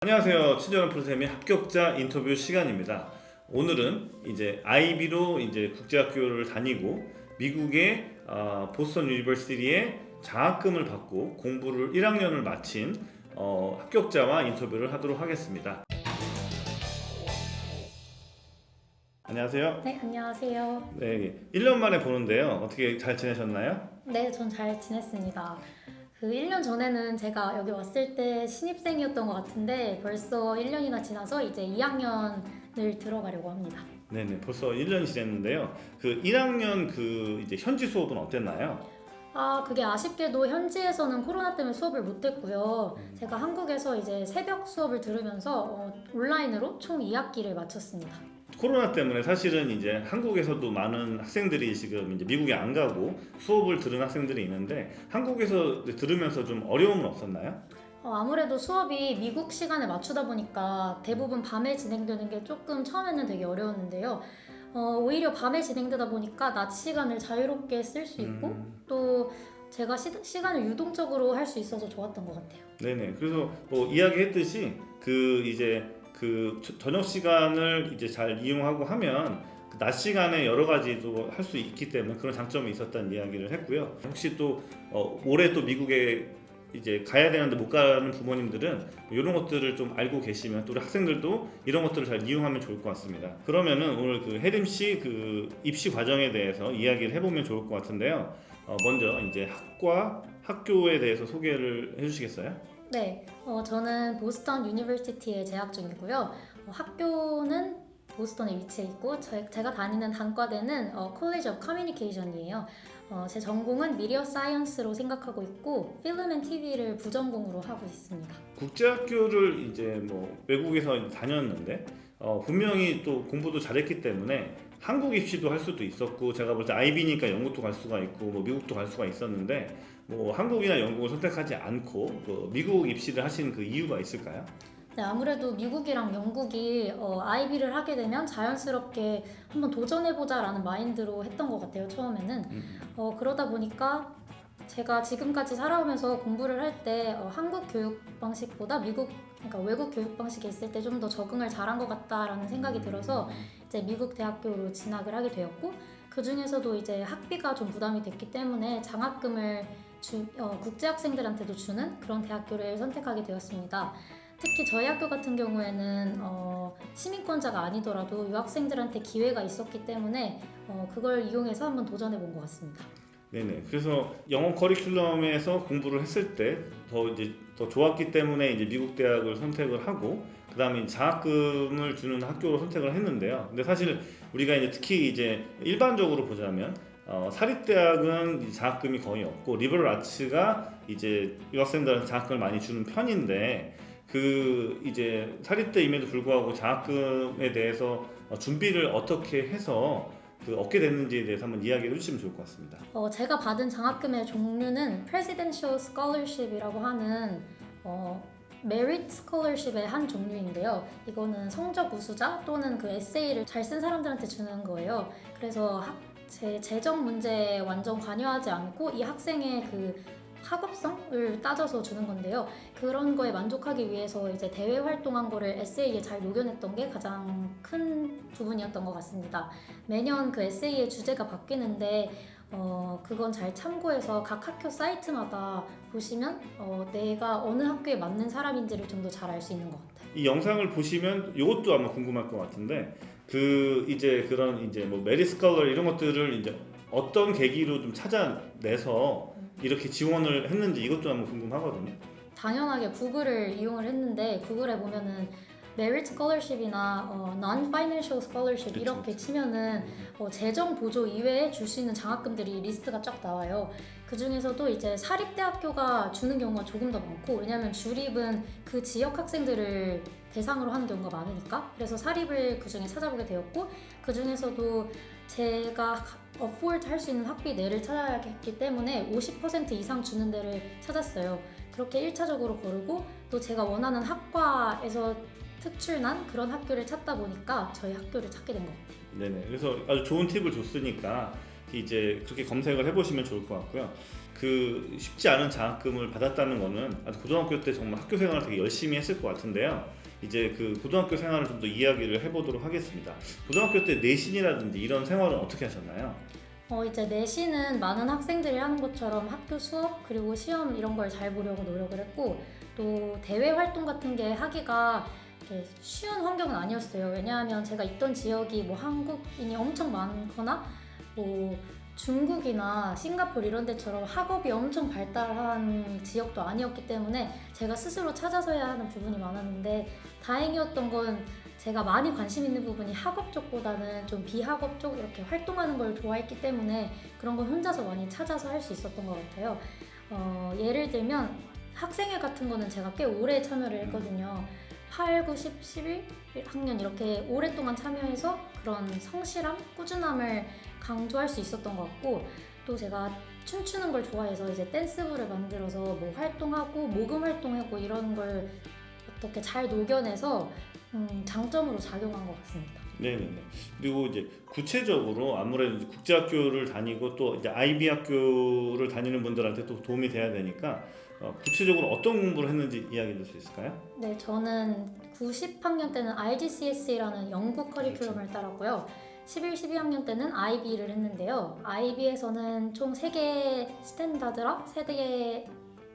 안녕하세요. 친절한 프로쌤의 합격자 인터뷰 시간입니다. 오늘은 이제 IB로 이제 국제학교를 다니고 미국의 보스턴 유니버시티에 장학금을 받고 공부를 1학년을 마친 합격자와 인터뷰를 하도록 하겠습니다. 안녕하세요. 네, 안녕하세요. 네, 1년 만에 보는데요. 어떻게 잘 지내셨나요? 네, 전 잘 지냈습니다. 1년 전에는 제가 여기 왔을 때 신입생이었던 것 같은데 벌써 1년이나 지나서 이제 2학년을 들어가려고 합니다. 네네, 벌써 1년이 지났는데요. 그 1학년 이제 현지 수업은 어땠나요? 그게 아쉽게도 현지에서는 코로나 때문에 수업을 못 했고요. 제가 한국에서 이제 새벽 수업을 들으면서 온라인으로 총 2학기를 마쳤습니다. 코로나 때문에 사실은 이제 한국에서도 많은 학생들이 지금 이제 미국에 안 가고 수업을 들은 학생들이 있는데 한국에서 들으면서 좀 어려움은 없었나요? 아무래도 수업이 미국 시간에 맞추다 보니까 대부분 밤에 진행되는 게 조금 처음에는 되게 어려웠는데요. 오히려 밤에 진행되다 보니까 낮 시간을 자유롭게 쓸 수 있고 또 제가 시간을 유동적으로 할 수 있어서 좋았던 것 같아요. 네네. 그래서 뭐 이야기했듯이 저녁 시간을 이제 잘 이용하고 하면 낮 시간에 여러 가지도 할 수 있기 때문에 그런 장점이 있었다는 이야기를 했고요. 혹시 또 올해 또 미국에 이제 가야 되는데 못 가는 부모님들은 이런 것들을 좀 알고 계시면 또 우리 학생들도 이런 것들을 잘 이용하면 좋을 것 같습니다. 그러면은 오늘 혜림 씨 입시 과정에 대해서 이야기를 해보면 좋을 것 같은데요. 먼저 이제 학교에 대해서 소개를 해주시겠어요? 네, 저는 보스턴 유니버시티에 재학 중이고요. 학교는 보스턴에 위치해 있고 제가 다니는 단과대는 College of Communication이에요. 제 전공은 미디어 사이언스로 생각하고 있고 필름 앤 TV를 부전공으로 하고 있습니다. 국제학교를 이제 외국에서 다녔는데 분명히 또 공부도 잘했기 때문에 한국 입시도 할 수도 있었고 제가 볼 때 IB니까 영국도 갈 수가 있고 미국도 갈 수가 있었는데 한국이나 영국을 선택하지 않고 미국 입시를 하신 그 이유가 있을까요? 네, 아무래도 미국이랑 영국이 IB를 하게 되면 자연스럽게 한번 도전해보자라는 마인드로 했던 것 같아요, 처음에는. 그러다 보니까 제가 지금까지 살아오면서 공부를 할 때 한국 교육 방식보다 그러니까 외국 교육 방식에 있을 때 좀 더 적응을 잘한 것 같다라는 생각이 들어서 이제 미국 대학교로 진학을 하게 되었고 그 중에서도 이제 학비가 좀 부담이 됐기 때문에 장학금을 국제 학생들한테도 주는 그런 대학교를 선택하게 되었습니다. 특히 저희 학교 같은 경우에는 시민권자가 아니더라도 유학생들한테 기회가 있었기 때문에 그걸 이용해서 한번 도전해 본 것 같습니다. 네네. 그래서 영어 커리큘럼에서 공부를 했을 때 더 좋았기 때문에 이제 미국 대학을 선택을 하고 그다음에 장학금을 주는 학교로 선택을 했는데요. 근데 사실 우리가 이제 특히 이제 일반적으로 보자면 사립대학은 장학금이 거의 없고 리버럴 아츠가 이제 유학생들한테 장학금을 많이 주는 편인데 이제 사립대임에도 불구하고 장학금에 대해서 준비를 어떻게 해서 얻게 됐는지에 대해서 한번 이야기해 주시면 좋을 것 같습니다. 제가 받은 장학금의 종류는 Presidential Scholarship이라고 하는 Merit Scholarship의 한 종류인데요. 이거는 성적 우수자 또는 그 에세이를 잘 쓴 사람들한테 주는 거예요. 그래서 제 재정 문제에 완전 관여하지 않고 이 학생의 학업성을 따져서 주는 건데요. 그런 거에 만족하기 위해서 이제 대외 활동한 거를 에세이에 잘 녹여냈던 게 가장 큰 부분이었던 것 같습니다. 매년 그 에세이의 주제가 바뀌는데 그건 잘 참고해서 각 학교 사이트마다 보시면 내가 어느 학교에 맞는 사람인지를 좀 더 잘 알 수 있는 것 같아요. 이 영상을 보시면 이것도 아마 궁금할 것 같은데 메리 스컬러 이런 것들을 이제 어떤 계기로 좀 찾아내서 이렇게 지원을 했는지 이것도 한번 궁금하거든요. 당연하게 구글을 이용을 했는데 구글에 보면은 Merit Scholarship이나 Non-Financial Scholarship 그쵸, 이렇게 치면은 재정 보조 이외에 줄 수 있는 장학금들이 리스트가 쫙 나와요. 그 중에서도 이제 사립대학교가 주는 경우가 조금 더 많고 왜냐하면 주립은 그 지역 학생들을 대상으로 하는 경우가 많으니까 그래서 사립을 그 중에 찾아보게 되었고 그 중에서도 제가 afford 할 수 있는 학비 내를 찾아야 했기 때문에 50% 이상 주는 데를 찾았어요. 그렇게 1차적으로 고르고 또 제가 원하는 학과에서 특출난 그런 학교를 찾다 보니까 저희 학교를 찾게 된 것 같아요. 네네. 그래서 아주 좋은 팁을 줬으니까 이제 그렇게 검색을 해보시면 좋을 것 같고요. 그 쉽지 않은 장학금을 받았다는 거는 고등학교 때 정말 학교 생활을 되게 열심히 했을 것 같은데요. 이제 그 고등학교 생활을 좀 더 이야기를 해보도록 하겠습니다. 고등학교 때 내신이라든지 이런 생활은 어떻게 하셨나요? 이제 내신은 많은 학생들이 하는 것처럼 학교 수업 그리고 시험 이런 걸 잘 보려고 노력을 했고, 또 대외 활동 같은 게 하기가 이렇게 쉬운 환경은 아니었어요. 왜냐하면 제가 있던 지역이 뭐 한국인이 엄청 많거나 뭐 중국이나 싱가포르 이런 데처럼 학업이 엄청 발달한 지역도 아니었기 때문에 제가 스스로 찾아서 해야 하는 부분이 많았는데, 다행이었던 건 제가 많이 관심 있는 부분이 학업 쪽보다는 좀 비학업 쪽 이렇게 활동하는 걸 좋아했기 때문에 그런 건 혼자서 많이 찾아서 할 수 있었던 것 같아요. 예를 들면 학생회 같은 거는 제가 꽤 오래 참여를 했거든요. 8, 9, 10, 11학년 이렇게 오랫동안 참여해서 그런 성실함, 꾸준함을 강조할 수 있었던 것 같고, 또 제가 춤추는 걸 좋아해서 이제 댄스부를 만들어서 뭐 활동하고 모금 활동하고 이런 걸 어떻게 잘 녹여내서 장점으로 작용한 것 같습니다. 네네네. 그리고 이제 구체적으로 아무래도 이제 국제학교를 다니고 또 이제 IB 학교를 다니는 분들한테 또 도움이 돼야 되니까 구체적으로 어떤 공부를 했는지 이야기해 줄 수 있을까요? 네, 저는 9, 10학년 때는 IGCSE라는 영국 커리큘럼을 따랐고요. 11, 12학년 때는 IB를 했는데요. IB에서는 총 3개의 스탠다드랑 3개의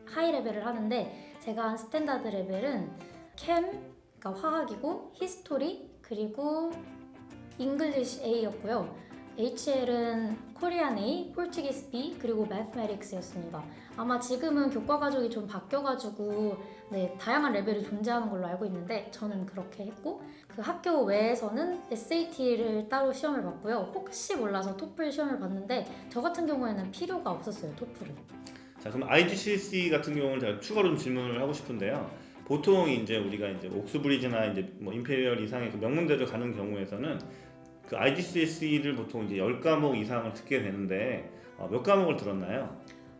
하이 레벨을 하는데, 제가 한 스탠다드 레벨은 캠, 그러니까 화학이고, 히스토리, 그리고 잉글리시 A였고요. HL은 코리안 A, 포르투기스 B, 그리고 매스매틱스였습니다. 아마 지금은 교과 과정이 좀 바뀌어가지고 다양한 레벨이 존재하는 걸로 알고 있는데, 저는 그렇게 했고, 그 학교 외에서는 SAT를 따로 시험을 봤고요. 혹시 몰라서 토플 시험을 봤는데 저 같은 경우에는 필요가 없었어요, 토플은. 자, 그럼 IGCSE 같은 경우는 제가 추가로 좀 질문을 하고 싶은데요. 보통 이제 우리가 이제 옥스브리지나 이제 뭐 임페리얼 이상의 그 명문대를 가는 경우에서는 그 IGCSE를 보통 이제 10과목 이상을 듣게 되는데 몇 과목을 들었나요?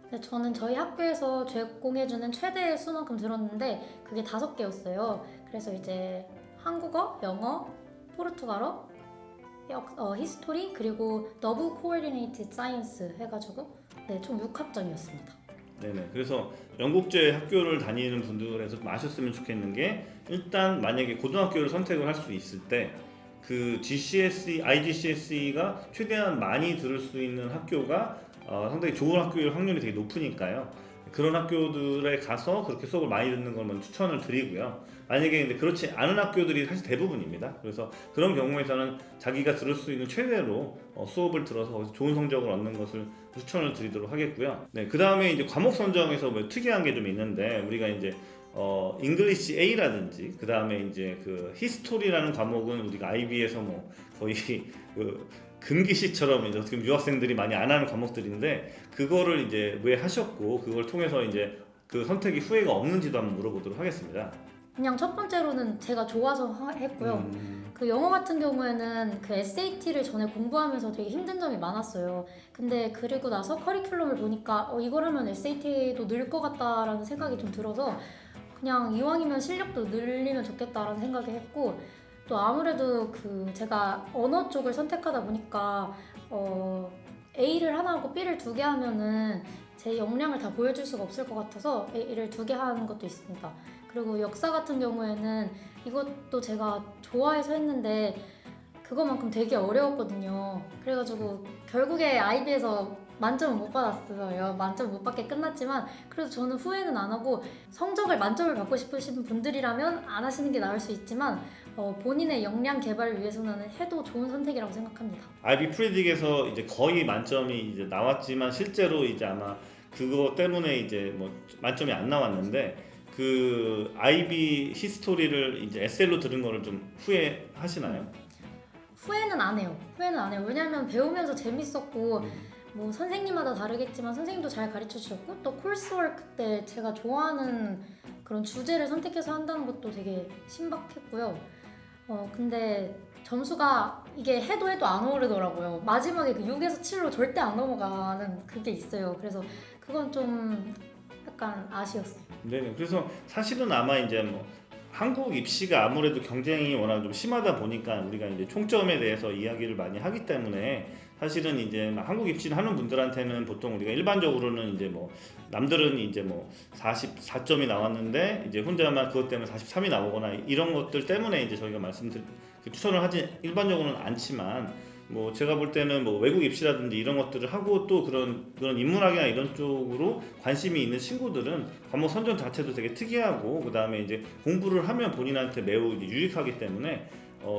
네, 저는 저희 학교에서 제공해주는 최대 수만큼 들었는데 그게 5개였어요. 그래서 이제 한국어, 영어, 포르투갈어, 히스토리, 그리고 너브 코오디네이티드 사이언스 해가지고 총 6학점이었습니다. 네네. 그래서 영국제 학교를 다니는 분들에서 좀 아셨으면 좋겠는 게, 일단 만약에 고등학교를 선택을 할 수 있을 때 그 GCSE, IGCSE가 최대한 많이 들을 수 있는 학교가 상당히 좋은 학교일 확률이 되게 높으니까요. 그런 학교들에 가서 그렇게 수업을 많이 듣는 걸 먼저 추천을 드리고요. 만약에 근데 그렇지 않은 학교들이 사실 대부분입니다. 그래서 그런 경우에서는 자기가 들을 수 있는 최대로 수업을 들어서 거기서 좋은 성적을 얻는 것을 추천을 드리도록 하겠고요. 네, 그 다음에 이제 과목 선정에서 뭐 특이한 게 좀 있는데, 우리가 이제 잉글리시 A라든지 그 다음에 이제 그 히스토리라는 과목은 우리가 IB에서 뭐 거의 그 금기시처럼 이제 어떻게 보면 유학생들이 많이 안 하는 과목들인데, 그거를 이제 왜 하셨고 그걸 통해서 이제 그 선택이 후회가 없는지도 한번 물어보도록 하겠습니다. 그냥 첫 번째로는 제가 좋아서 했고요. 그 영어 같은 경우에는 그 SAT를 전에 공부하면서 되게 힘든 점이 많았어요. 근데 그리고 나서 커리큘럼을 보니까 이걸 하면 SAT도 늘 것 같다라는 생각이 좀 들어서 그냥 이왕이면 실력도 늘리면 좋겠다라는 생각이 했고, 또 아무래도 그 제가 언어 쪽을 선택하다 보니까 A를 하나 하고 B를 2개 하면은 제 역량을 다 보여줄 수가 없을 것 같아서 A를 2개 하는 것도 있습니다. 그리고 역사 같은 경우에는 이것도 제가 좋아해서 했는데 그거만큼 되게 어려웠거든요. 그래가지고 결국에 IB에서 만점은 못 받았어요. 만점 못 받게 끝났지만 그래도 저는 후회는 안 하고, 성적을 만점을 받고 싶으신 분들이라면 안 하시는 게 나을 수 있지만 본인의 역량 개발을 위해서는 해도 좋은 선택이라고 생각합니다. IB 프리딕에서 이제 거의 만점이 이제 나왔지만 실제로 이제 아마 그거 때문에 이제 뭐 만점이 안 나왔는데, 그 IB 히스토리를 이제 에셀로 들은 거를 좀 후회하시나요? 후회는 안 해요. 왜냐하면 배우면서 재밌었고, 뭐 선생님마다 다르겠지만 선생님도 잘 가르쳐 주셨고, 또 코र्스워크 때 제가 좋아하는 그런 주제를 선택해서 한다는 것도 되게 신박했고요. 근데 점수가 이게 해도 안 오르더라고요. 마지막에 그 6에서 7로 절대 안 넘어가는 그게 있어요. 그래서 그건 좀 약간 아쉬웠어요. 네, 그래서 사실은 아마 이제 뭐 한국 입시가 아무래도 경쟁이 워낙 좀 심하다 보니까 우리가 이제 총점에 대해서 이야기를 많이 하기 때문에 사실은 이제 막 한국 입시를 하는 분들한테는 보통 우리가 일반적으로는 이제 뭐 남들은 이제 뭐 44점이 나왔는데 이제 혼자만 그것 때문에 43이 나오거나 이런 것들 때문에 이제 저희가 추천을 하지 일반적으로는 않지만, 뭐 제가 볼 때는 뭐 외국 입시라든지 이런 것들을 하고 또 그런 인문학이나 이런 쪽으로 관심이 있는 친구들은 과목 선정 자체도 되게 특이하고, 그 다음에 이제 공부를 하면 본인한테 매우 이제 유익하기 때문에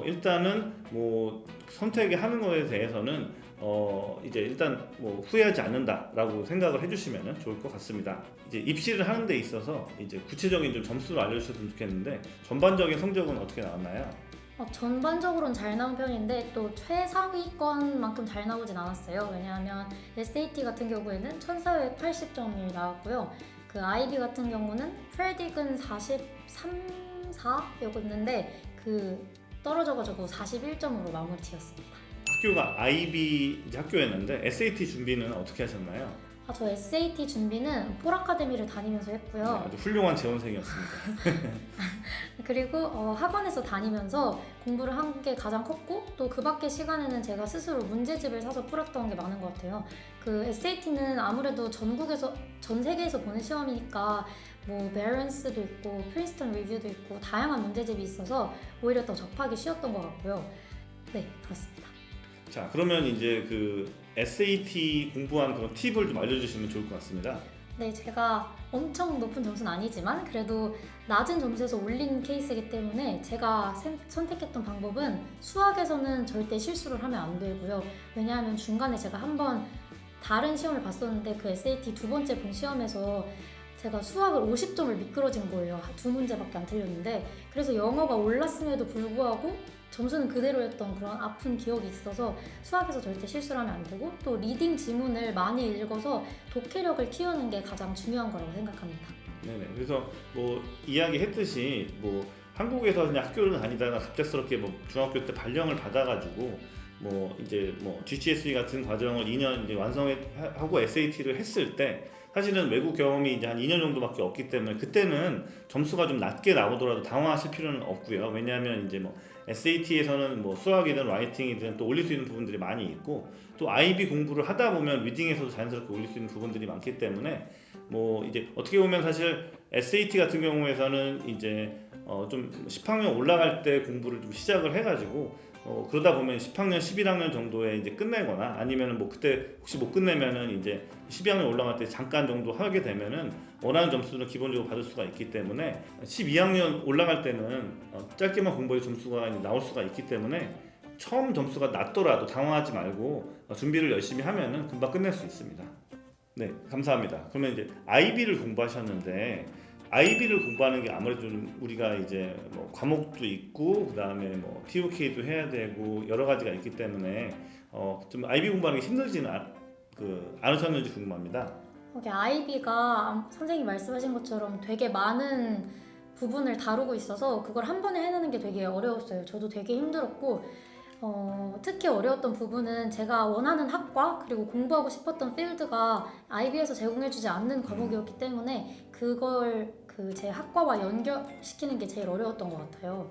일단은 뭐 선택을 하는 거에 대해서는 이제 일단 뭐 후회하지 않는다라고 생각을 해주시면 좋을 것 같습니다. 이제 입시를 하는 데 있어서 이제 구체적인 좀 점수를 알려주셨으면 좋겠는데, 전반적인 성적은 어떻게 나왔나요? 전반적으로는 잘 나온 편인데 또 최상위권만큼 잘 나오진 않았어요. 왜냐하면 SAT 같은 경우에는 1480점이 나왔고요. 그 IB 같은 경우는 프레딕은 43, 4였는데 그 떨어져가지고 41점으로 마무리 지었습니다. 학교가 IB 이제 학교였는데 SAT 준비는 어떻게 하셨나요? 저 SAT 준비는 폴아카데미를 다니면서 네, 했고요. 아주 훌륭한 재원생이었습니다. 그리고 학원에서 다니면서 공부를 한 게 가장 컸고, 또 그 밖의 시간에는 제가 스스로 문제집을 사서 풀었던 게 많은 것 같아요. 그 SAT는 아무래도 전 세계에서 보는 시험이니까 뭐 베런스도 있고 프린스턴 리뷰도 있고 다양한 문제집이 있어서 오히려 더 접하기 쉬웠던 것 같고요. 네, 그렇습니다. 자, 그러면 이제 그 SAT 공부한 그런 팁을 좀 알려주시면 좋을 것 같습니다. 네, 제가 엄청 높은 점수는 아니지만 그래도 낮은 점수에서 올린 케이스이기 때문에 제가 선택했던 방법은 수학에서는 절대 실수를 하면 안 되고요. 왜냐하면 중간에 제가 한번 다른 시험을 봤었는데 그 SAT 두 번째 본 시험에서 제가 수학을 50점을 미끄러진 거예요. 두 문제밖에 안 틀렸는데. 그래서 영어가 올랐음에도 불구하고 점수는 그대로였던 그런 아픈 기억이 있어서 수학에서 절대 실수를 하면 안 되고, 또 리딩 지문을 많이 읽어서 독해력을 키우는 게 가장 중요한 거라고 생각합니다. 네네. 그래서 뭐 이야기했듯이 뭐 한국에서 그냥 학교를 다니다가 갑작스럽게 뭐 중학교 때 발령을 받아가지고 뭐 이제 뭐 GCSE 같은 과정을 2년 이제 완성하고 SAT를 했을 때 사실은 외국 경험이 이제 한 2년 정도밖에 없기 때문에 그때는 점수가 좀 낮게 나오더라도 당황하실 필요는 없고요. 왜냐하면 이제 뭐 SAT에서는 뭐 수학이든 라이팅이든 또 올릴 수 있는 부분들이 많이 있고, 또 IB 공부를 하다 보면 리딩에서도 자연스럽게 올릴 수 있는 부분들이 많기 때문에 뭐 이제 어떻게 보면 사실 SAT 같은 경우에서는 이제 좀 10학년 올라갈 때 공부를 좀 시작을 해가지고 그러다 보면 10학년, 11학년 정도에 이제 끝내거나 아니면은 뭐 그때 혹시 못 끝내면은 이제 12학년 올라갈 때 잠깐 정도 하게 되면은 원하는 점수는 기본적으로 받을 수가 있기 때문에 12학년 올라갈 때는 짧게만 공부해 점수가 이제 나올 수가 있기 때문에 처음 점수가 낮더라도 당황하지 말고 준비를 열심히 하면은 금방 끝낼 수 있습니다. 네, 감사합니다. 그러면 이제 IB를 공부하셨는데 IB를 공부하는 게 아무래도 좀 우리가 이제 뭐 과목도 있고 그다음에 뭐 TOK도 해야 되고 여러 가지가 있기 때문에 좀 IB 공부하는 게 힘들지는 않으셨는지 궁금합니다. IB가 선생님이 말씀하신 것처럼 되게 많은 부분을 다루고 있어서 그걸 한 번에 해내는 게 되게 어려웠어요. 저도 되게 힘들었고, 특히 어려웠던 부분은 제가 원하는 학과 그리고 공부하고 싶었던 필드가 IB에서 제공해주지 않는 과목이었기 때문에 그걸 제 학과와 연결시키는 게 제일 어려웠던 것 같아요.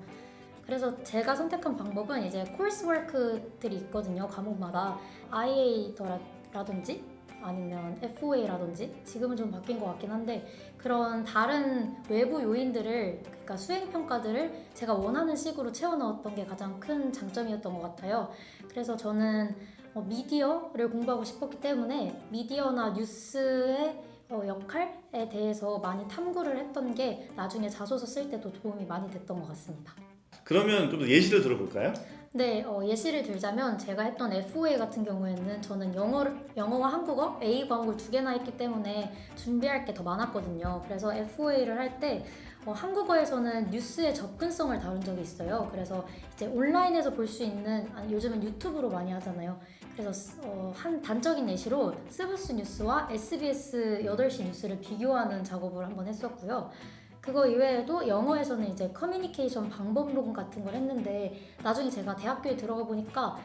그래서 제가 선택한 방법은 이제 코र्스워크들이 있거든요, 과목마다. IA라든지 아니면 FOA라든지, 지금은 좀 바뀐 것 같긴 한데 그런 다른 외부 요인들을, 그러니까 수행평가들을 제가 원하는 식으로 채워 넣었던 게 가장 큰 장점이었던 것 같아요. 그래서 저는 미디어를 공부하고 싶었기 때문에 미디어나 뉴스의 역할에 대해서 많이 탐구를 했던 게 나중에 자소서 쓸 때도 도움이 많이 됐던 것 같습니다. 그러면 좀 더 예시를 들어볼까요? 네, 예시를 들자면 제가 했던 FOA 같은 경우에는 저는 영어와 한국어 A 과목을 두 개나 했기 때문에 준비할 게 더 많았거든요. 그래서 FOA를 할 때 한국어에서는 뉴스의 접근성을 다룬 적이 있어요. 그래서 이제 온라인에서 볼 수 있는, 요즘은 유튜브로 많이 하잖아요. 그래서 한 단적인 예시로 스브스 뉴스와 SBS 8시 뉴스를 비교하는 작업을 한번 했었고요. 그거 이외에도 영어에서는 이제 커뮤니케이션 방법론 같은 걸 했는데 나중에 제가 대학교에 들어가 보니까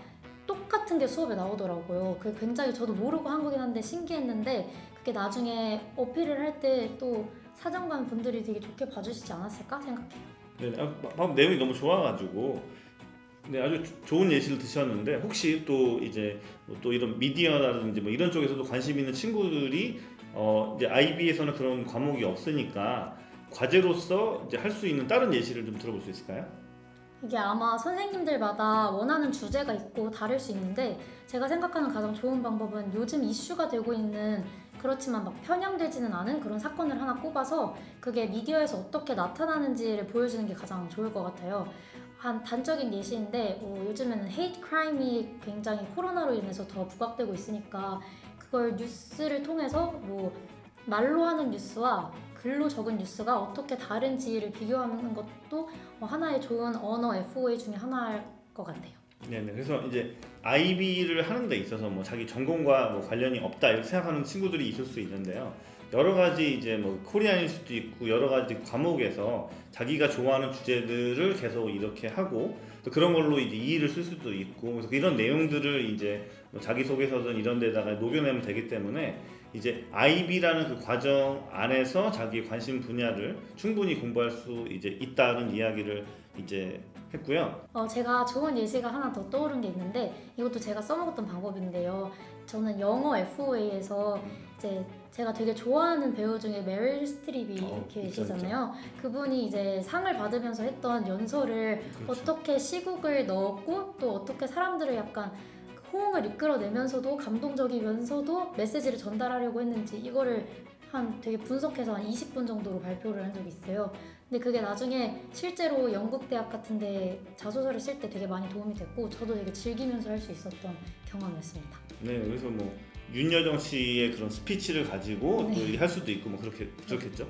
똑같은 게 수업에 나오더라고요. 그게 굉장히 저도 모르고 한 거긴 한데 신기했는데, 그게 나중에 어필을 할 때 또 사정관 분들이 되게 좋게 봐주시지 않았을까 생각해요. 네, 방금 내용이 너무 좋아가지고 네, 아주 좋은 예시를 드셨는데 혹시 또 이제 뭐또 이런 미디어라든지 뭐 이런 쪽에서도 관심 있는 친구들이 이제 IB에서는 그런 과목이 없으니까 과제로서 이제 할 수 있는 다른 예시를 좀 들어볼 수 있을까요? 이게 아마 선생님들마다 원하는 주제가 있고 다를 수 있는데 제가 생각하는 가장 좋은 방법은 요즘 이슈가 되고 있는 그렇지만 막 편향되지는 않은 그런 사건을 하나 꼽아서 그게 미디어에서 어떻게 나타나는지를 보여주는 게 가장 좋을 것 같아요. 한 단적인 예시인데 요즘에는 헤이트 크라임이 굉장히 코로나로 인해서 더 부각되고 있으니까 그걸 뉴스를 통해서 뭐 말로 하는 뉴스와 글로 적은 뉴스가 어떻게 다른지를 비교하는 것도 하나의 좋은 언어 FOA 중에 하나일 것 같아요. 네네. 그래서 이제 IB를 하는 데 있어서 뭐 자기 전공과 뭐 관련이 없다 이렇게 생각하는 친구들이 있을 수 있는데요. 여러 가지 이제 뭐 코리안일 수도 있고 여러 가지 과목에서 자기가 좋아하는 주제들을 계속 이렇게 하고 또 그런 걸로 이제 이의를 쓸 수도 있고 그래서 이런 내용들을 이제 뭐 자기소개서든 이런 데다가 녹여내면 되기 때문에 이제 IB라는 그 과정 안에서 자기 관심 분야를 충분히 공부할 수 이제 있다는 이야기를 이제 했고요. 제가 좋은 예시가 하나 더 떠오른 게 있는데 이것도 제가 써먹었던 방법인데요. 저는 영어 FOA에서 이제 제가 되게 좋아하는 배우 중에 메릴 스트립이 계시잖아요. 그분이 이제 상을 받으면서 했던 연설을 그렇죠. 어떻게 시국을 넣었고 또 어떻게 사람들을 약간 호응을 이끌어내면서도 감동적이면서도 메시지를 전달하려고 했는지 이거를 한 되게 분석해서 한 20분 정도로 발표를 한 적이 있어요. 근데 그게 나중에 실제로 영국 대학 같은데 자소서를 쓸 때 되게 많이 도움이 됐고 저도 되게 즐기면서 할 수 있었던 경험이었습니다. 네, 그래서 뭐 윤여정 씨의 그런 스피치를 가지고 또 할 수도 있고 뭐 그렇겠죠.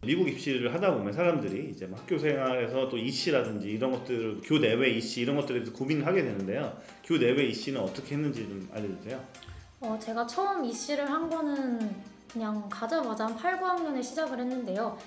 미국 입시를 하다 보면 사람들이 이제 뭐 학교 생활에서 또 이시라든지 이런 것들, 교내외 이시 이런 것들에 대해서 고민을 하게 되는데요. 교내외 이시는 어떻게 했는지 좀 알려주세요. 제가 처음 이씨를 한 거는 그냥 가자마자 한 8, 9학년에 시작을 했는데요.